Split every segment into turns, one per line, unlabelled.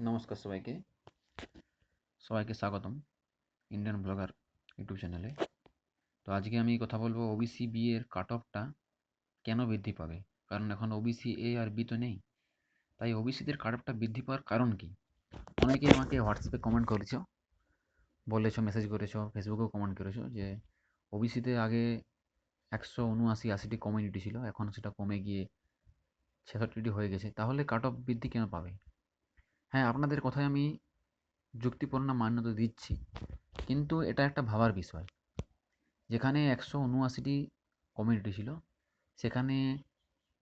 নমস্কার সবাইকে সবাইকে স্বাগতম ইন্ডিয়ান ব্লগার ইউটিউব চ্যানেলে। তো আজকে আমি কথা বলবো ওবিসি বি এর কাট অফটা কেন বৃদ্ধি পাবে। কারণ এখন ওবিসি এ আর বি তো নেই, তাই ওবিসিদের কাট অফটা বৃদ্ধি পাওয়ার কারণ কি। অনেকে আমাকে হোয়াটসঅ্যাপে কমেন্ট করেছো, বলেছো, মেসেজ করেছো, ফেসবুকেও কমেন্ট করেছো যে ওবিসিতে আগে 179-80টি কমিউনিটি ছিল, এখন সেটা কমে গিয়ে 66টি হয়ে গেছে, তাহলে কাট অফ বৃদ্ধি কেন পাবে। হ্যাঁ, আপনাদের কথায় আমি যুক্তিপূর্ণ মান্যতা দিচ্ছি, কিন্তু এটা একটা ভাবার বিষয়। যেখানে 179টি কমিউনিটি ছিল, সেখানে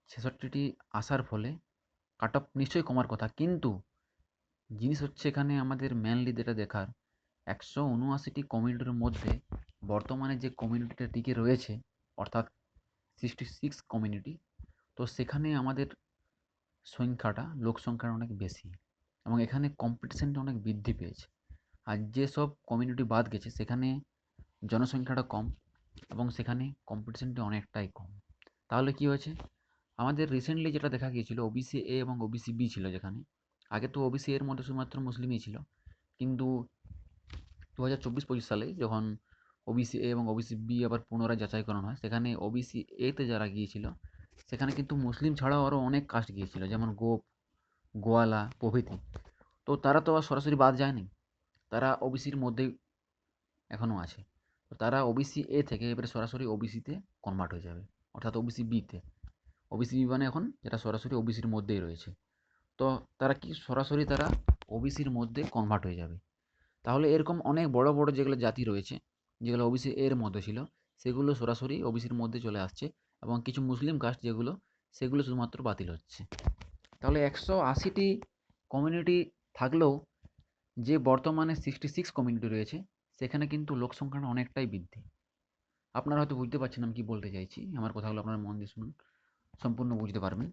66টি আসার ফলে কাট অফ নিশ্চয়ই কমার কথা। কিন্তু জিনিস হচ্ছে এখানে আমাদের মেনলি যেটা দেখার, 179টি কমিউনিটির মধ্যে বর্তমানে যে কমিউনিটিটা টিকে রয়েছে, অর্থাৎ 66 কমিউনিটি, তো সেখানে আমাদের সংখ্যাটা, লোক সংখ্যাটা অনেক বেশি এবং এখানে কম্পিটিশনটা অনেক বৃদ্ধি পেয়েছে। আর যেসব কমিউনিটি বাদ গেছে সেখানে জনসংখ্যাটা কম এবং সেখানে কম্পিটিশনটা অনেকটাই কম। তাহলে কি হয়েছে, আমাদের রিসেন্টলি যেটা দেখা গিয়েছিল ওবিসি এ এবং ওবিসি বি ছিল, যেখানে আগে তো ওবিসি এর মধ্যে শুধুমাত্র মুসলিমই ছিল, কিন্তু 2024-25 সালে যখন ওবিসি এ এবং ওবিসি বি আবার পুনরায় যাচাইকরণ হয়, সেখানে ওবিসি এতে যারা গিয়েছিল সেখানে কিন্তু মুসলিম ছাড়াও আরও অনেক কাস্ট গিয়েছিল, যেমন গোপ, গোয়ালা প্রভৃতি। তো তারা তো আর সরাসরি বাদ যায়নি, তারা ওবিসির মধ্যেই এখনও আছে। তো তারা ওবিসি এ থেকে এবারে সরাসরি ওবিসিতে কনভার্ট হয়ে যাবে, অর্থাৎ ওবিসি বিতে। ওবিসি বি মানে এখন যেটা সরাসরি ওবিসির মধ্যেই রয়েছে। তো তারা কি সরাসরি তারা ওবিসির মধ্যে কনভার্ট হয়ে যাবে। তাহলে এরকম অনেক বড় বড় যেগুলো জাতি রয়েছে, যেগুলো ওবিসি এর মধ্যে ছিল, সেগুলো সরাসরি ওবিসির মধ্যে চলে আসছে, এবং কিছু মুসলিম কাস্ট যেগুলো, সেগুলো শুধুমাত্র বাতিল হচ্ছে। তাহলে 180টি কমিউনিটি থাকলেও যে বর্তমানে 66 কমিউনিটি রয়েছে, সেখানে কিন্তু লোক সংখ্যাটা অনেকটাই বৃদ্ধি। আপনারা হয়তো বুঝতে পারছেন আমি কি বলতে চাইছি, আমার কথাগুলো আপনারা মন দিয়ে শুনুন, সম্পূর্ণ বুঝতে পারবেন।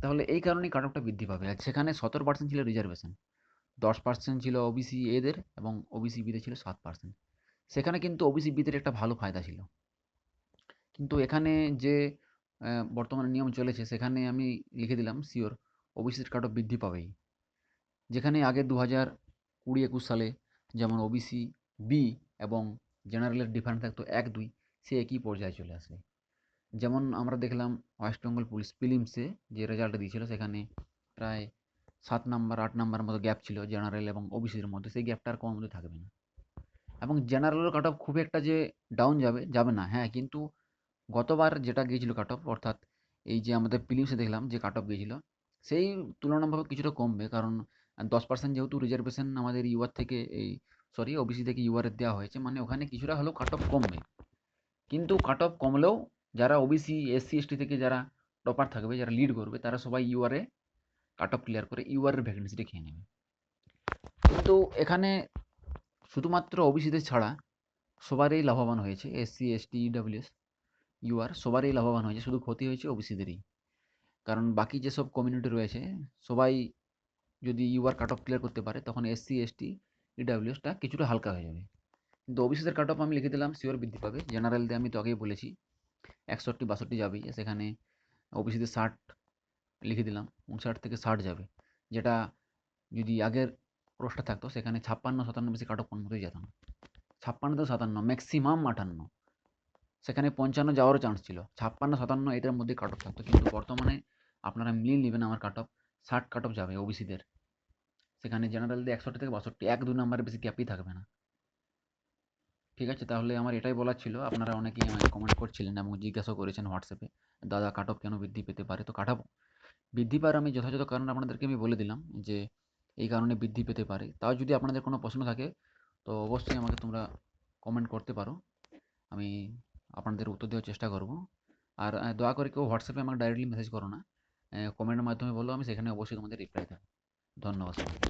তাহলে এই কারণেই কাট অফটা বৃদ্ধি পাবে। আর সেখানে 17% ছিল রিজার্ভেশন, 10% ছিল ওবিসি এদের এবং ওবিসি বিদের ছিল 7%। সেখানে কিন্তু ওবিসি বিদের একটা ভালো ফায়দা ছিল। কিন্তু এখানে যে বর্তমানে নিয়ম চলেছে, সেখানে আমি লিখে দিলাম শিওর ওবিসির কাট অফ বৃদ্ধি পাবেই। যেখানে আগে 2020-21 সালে যেমন ওবিসি বি এবং জেনারেলের ডিফারেন্স থাকতো 1-2, সে একই পর্যায়ে চলে আসবে। যেমন আমরা দেখলাম ওয়েস্ট বেঙ্গল পুলিশ প্রিলিমসে যে রেজাল্টটা দিয়েছিল, সেখানে প্রায় 7 নাম্বার 8 নাম্বার মতো গ্যাপ ছিল জেনারেল এবং ওবিসির মধ্যে, সেই গ্যাপটা আর কোনো মধ্যে থাকবে না। এবং জেনারেলের কাট অফ খুব একটা যে ডাউন যাবে যাবে না, হ্যাঁ, কিন্তু গতবার যেটা গিয়েছিল কাট অফ, অর্থাৎ এই যে আমাদের প্রিলিমসে দেখলাম যে কাট অফ গিয়েছিল, সেই তুলনামূলক কিছুটা কমবে। কারণ 10% যেহেতু রিজার্ভেশন আমাদের ইউআর থেকে, এই সরি ওবিসি থেকে ইউআর দেওয়া হয়েছে, মানে ওখানে কিছুটা হলেও কাট অফ কমবে। কিন্তু কাট অফ কমলেও যারা ওবিসি এসসি এসটি থেকে যারা টপার থাকবে, যারা লিড করবে, তারা সবাই ইউআরে কাট অফ ক্লিয়ার করে ইউআরের ভ্যাকেন্সিটা খেয়ে নেবে। কিন্তু এখানে শুধুমাত্র ওবিসিদের ছাড়া সবারই লাভবান হয়েছে, এসসি এসটি ইডাব্লিউএস ইউআর সবারই লাভবান হয়েছে, শুধু ক্ষতি হয়েছে ওবিসিদেরই। কারণ বাকি যেসব কমিউনিটি রয়েছে সবাই যদি ইউআর কাট অফ ক্লিয়ার করতে পারে, তখন এসসি এসটি ইডাব্লিউএসটা কিছুটা হালকা হয়ে যাবে। কিন্তু ওবিসিদের কাট অফ আমি লিখে দিলাম শিওর বৃদ্ধি পাবে। জেনারেল দিয়ে আমি তো আগেই বলেছি 61-62 যাবেই, সেখানে ওবিসিতে 60 লিখে দিলাম, 59 থেকে 60 যাবে। যেটা যদি আগের ক্রসটা থাকতো সেখানে 56-57 বেশি কাট অফ কোন মতোই যেত না। 56 থেকে 57, ম্যাক্সিমাম 58, সেখানে 55 যাওয়ারও চান্স ছিল। 56-57 এটার মধ্যে কাট অফ থাকতো, কিন্তু বর্তমানে আপনারা মিলিয়ে নেবেন আমার কাট অফ 60 কাট অফ যাবে ওবিসিদের। সেখানে জেনারেলদের 61 থেকে 62, 1-2 নাম্বারের বেশি গ্যাপই থাকবে না। ঠিক আছে, তাহলে আমার এটাই বলার ছিল। আপনারা অনেকেই আমাকে কমেন্ট করছিলেন এবং জিজ্ঞাসাও করেছেন হোয়াটসঅ্যাপে, দাদা কাট অফ কেন বৃদ্ধি পেতে পারে। তো কাট অফ বৃদ্ধি পাওয়ার আমি যথাযথ কারণ আপনাদেরকে আমি বলে দিলাম যে এই কারণে বৃদ্ধি পেতে পারে। তাও যদি আপনাদের কোনো প্রশ্ন থাকে, তো অবশ্যই আমাকে তোমরা কমেন্ট করতে পারো, আমি আপনাদের উত্তর দেওয়ার চেষ্টা করব। আর দয়া করে কেউ হোয়াটসঅ্যাপে আমাকে ডাইরেক্টলি মেসেজ করো না, কমেন্টের মাধ্যমে বলো, আমি সেখানে অবশ্যই তোমাদের রিপ্লাই দেবো। ধন্যবাদ সবাইকে।